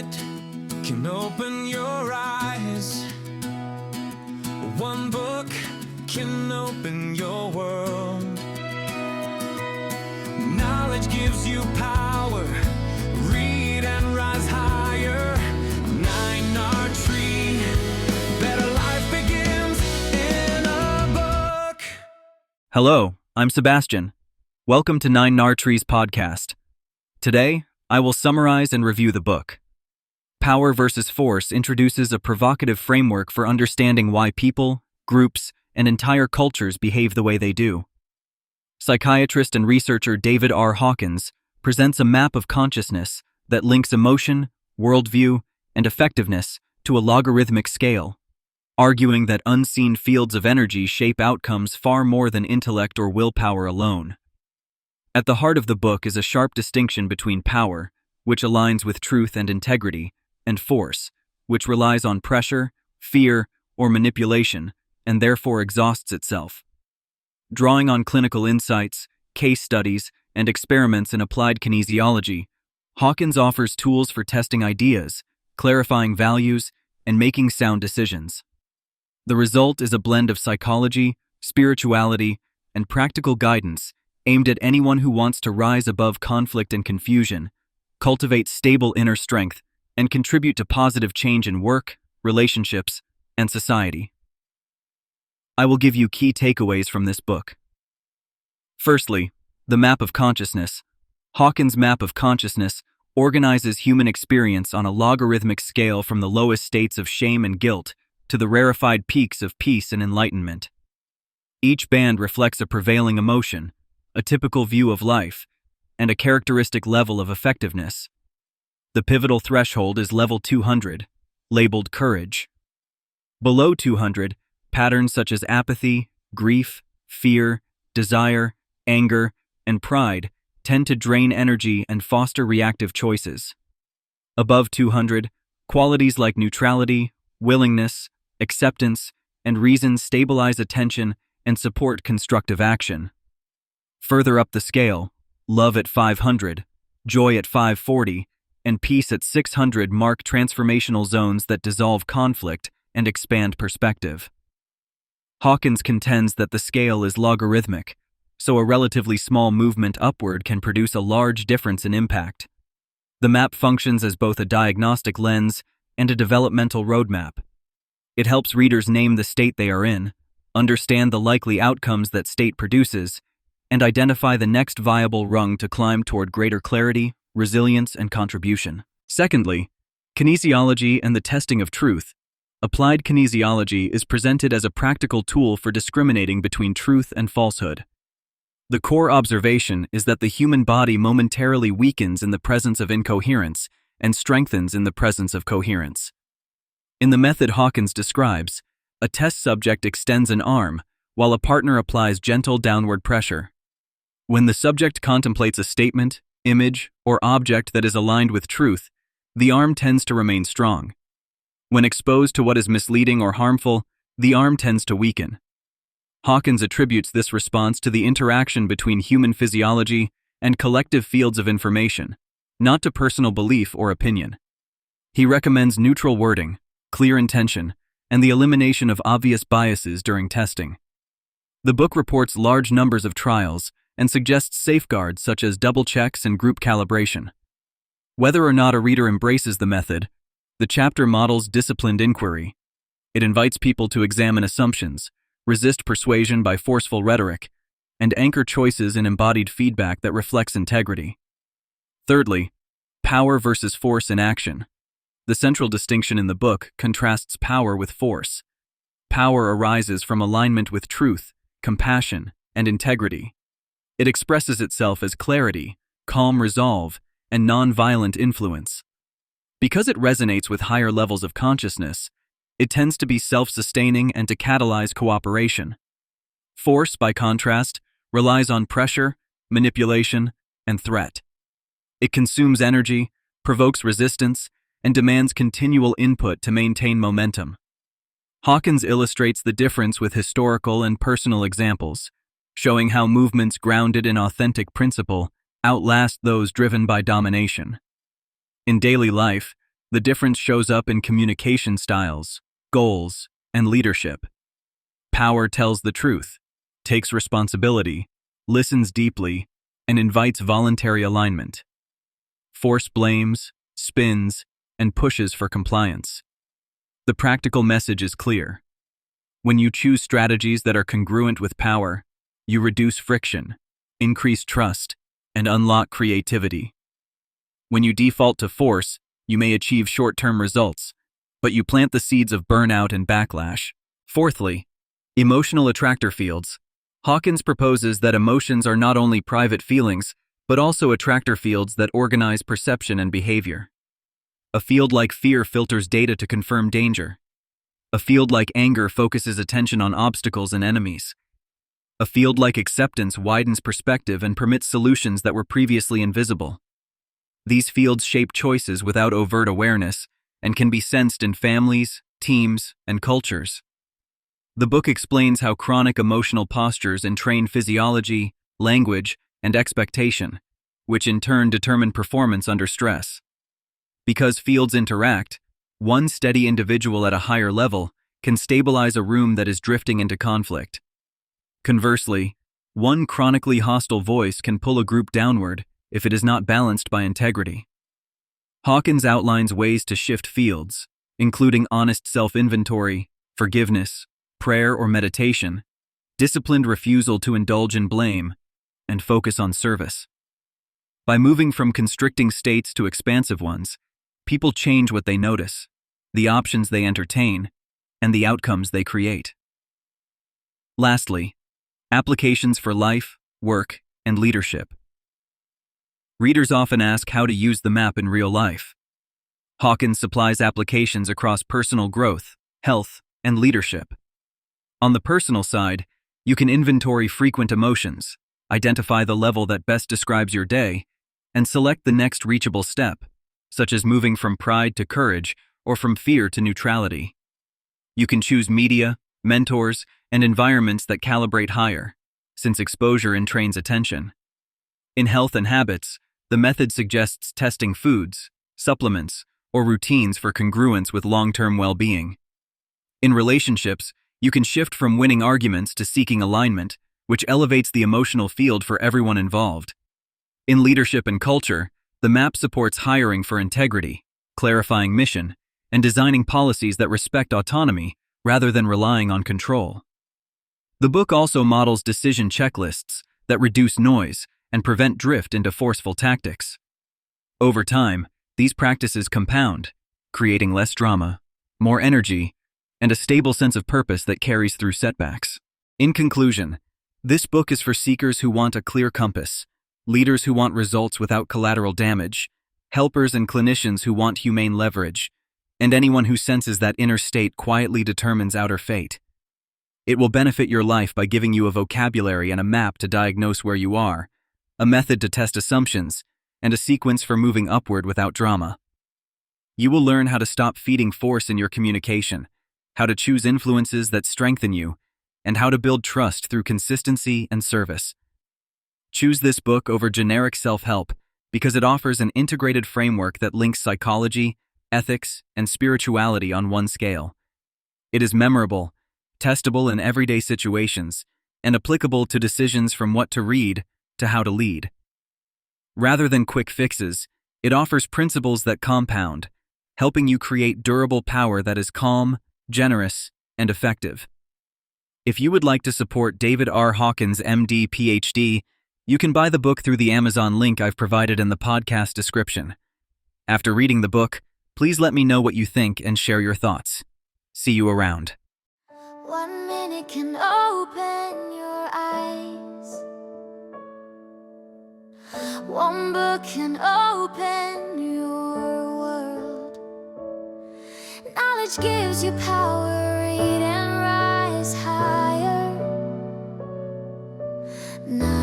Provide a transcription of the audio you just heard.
minute can open your eyes. One book can open your world. Knowledge gives you power. Read and rise higher. 9R Tree. Better life begins in a book. Hello, I'm Sebastian. Welcome to 9R Tree's podcast. Today, I will summarize and review the book. Power versus Force introduces a provocative framework for understanding why people, groups, and entire cultures behave the way they do. Psychiatrist and researcher David R. Hawkins presents a map of consciousness that links emotion, worldview, and effectiveness to a logarithmic scale, arguing that unseen fields of energy shape outcomes far more than intellect or willpower alone. At the heart of the book is a sharp distinction between power, which aligns with truth and integrity, and force, which relies on pressure, fear, or manipulation, and therefore exhausts itself. Drawing on clinical insights, case studies, and experiments in applied kinesiology, Hawkins offers tools for testing ideas, clarifying values, and making sound decisions. The result is a blend of psychology, spirituality, and practical guidance aimed at anyone who wants to rise above conflict and confusion, cultivate stable inner strength, and contribute to positive change in work, relationships, and society. I will give you key takeaways from this book. Firstly, the map of consciousness. Hawkins' map of consciousness organizes human experience on a logarithmic scale from the lowest states of shame and guilt to the rarefied peaks of peace and enlightenment. Each band reflects a prevailing emotion, a typical view of life, and a characteristic level of effectiveness. The pivotal threshold is level 200, labeled courage. Below 200, patterns such as apathy, grief, fear, desire, anger, and pride tend to drain energy and foster reactive choices. Above 200, qualities like neutrality, willingness, acceptance, and reason stabilize attention and support constructive action. Further up the scale, love at 500, joy at 540, and peace at 600 mark transformational zones that dissolve conflict and expand perspective. Hawkins contends that the scale is logarithmic, so a relatively small movement upward can produce a large difference in impact. The map functions as both a diagnostic lens and a developmental roadmap. It helps readers name the state they are in, understand the likely outcomes that state produces, and identify the next viable rung to climb toward greater clarity, resilience, and contribution. Secondly, kinesiology and the testing of truth. Applied kinesiology is presented as a practical tool for discriminating between truth and falsehood. The core observation is that the human body momentarily weakens in the presence of incoherence and strengthens in the presence of coherence. In the method Hawkins describes, a test subject extends an arm while a partner applies gentle downward pressure. When the subject contemplates a statement, image, or object that is aligned with truth, the arm tends to remain strong. When exposed to what is misleading or harmful, the arm tends to weaken. Hawkins attributes this response to the interaction between human physiology and collective fields of information, not to personal belief or opinion. He recommends neutral wording, clear intention, and the elimination of obvious biases during testing. The book reports large numbers of trials and suggests safeguards such as double checks and group calibration. Whether or not a reader embraces the method, the chapter models disciplined inquiry. It invites people to examine assumptions, resist persuasion by forceful rhetoric, and anchor choices in embodied feedback that reflects integrity. Thirdly, power versus force in action. The central distinction in the book contrasts power with force. Power arises from alignment with truth, compassion, and integrity. It expresses itself as clarity, calm resolve, and non-violent influence. Because it resonates with higher levels of consciousness, it tends to be self-sustaining and to catalyze cooperation. Force, by contrast, relies on pressure, manipulation, and threat. It consumes energy, provokes resistance, and demands continual input to maintain momentum. Hawkins illustrates the difference with historical and personal examples, showing how movements grounded in authentic principle outlast those driven by domination. In daily life, The difference shows up in communication styles, goals, and leadership. Power tells the truth, takes responsibility, listens deeply, and invites voluntary alignment. Force blames, spins, and pushes for compliance. The practical message is clear. When you choose strategies that are congruent with power, you reduce friction, increase trust, and unlock creativity. When you default to force, you may achieve short-term results, but you plant the seeds of burnout and backlash. Fourthly, emotional attractor fields. Hawkins proposes that emotions are not only private feelings, but also attractor fields that organize perception and behavior. A field like fear filters data to confirm danger. A field like anger focuses attention on obstacles and enemies. A field like acceptance widens perspective and permits solutions that were previously invisible. These fields shape choices without overt awareness and can be sensed in families, teams, and cultures. The book explains how chronic emotional postures entrain physiology, language, and expectation, which in turn determine performance under stress. Because fields interact, one steady individual at a higher level can stabilize a room that is drifting into conflict. Conversely, one chronically hostile voice can pull a group downward if it is not balanced by integrity. Hawkins outlines ways to shift fields, including honest self-inventory, forgiveness, prayer or meditation, disciplined refusal to indulge in blame, and focus on service. By moving from constricting states to expansive ones, people change what they notice, the options they entertain, and the outcomes they create. Lastly, applications for life, work, and leadership. Readers often ask how to use the map in real life. Hawkins supplies applications across personal growth, health, and leadership. On the personal side, you can inventory frequent emotions, identify the level that best describes your day, and select the next reachable step, such as moving from pride to courage or from fear to neutrality. You can choose media, mentors, and environments that calibrate higher, since exposure entrains attention. In health and habits, the method suggests testing foods, supplements, or routines for congruence with long-term well-being. In relationships, you can shift from winning arguments to seeking alignment, which elevates the emotional field for everyone involved. In leadership and culture, the map supports hiring for integrity, clarifying mission, and designing policies that respect autonomy rather than relying on control. The book also models decision checklists that reduce noise and prevent drift into forceful tactics. Over time, these practices compound, creating less drama, more energy, and a stable sense of purpose that carries through setbacks. In conclusion, this book is for seekers who want a clear compass, leaders who want results without collateral damage, helpers and clinicians who want humane leverage, and anyone who senses that inner state quietly determines outer fate. It will benefit your life by giving you a vocabulary and a map to diagnose where you are, a method to test assumptions, and a sequence for moving upward without drama. You will learn how to stop feeding force in your communication, how to choose influences that strengthen you, and how to build trust through consistency and service. Choose this book over generic self-help because it offers an integrated framework that links psychology, ethics, and spirituality on one scale. It is memorable, testable in everyday situations, and applicable to decisions from what to read to how to lead. Rather than quick fixes, it offers principles that compound, helping you create durable power that is calm, generous, and effective. If you would like to support David R. Hawkins, MD, PhD, you can buy the book through the Amazon link I've provided in the podcast description. After reading the book, please let me know what you think and share your thoughts. See you around. 1 minute can open your eyes. One book can open your world. Knowledge gives you power, read and rise higher. Now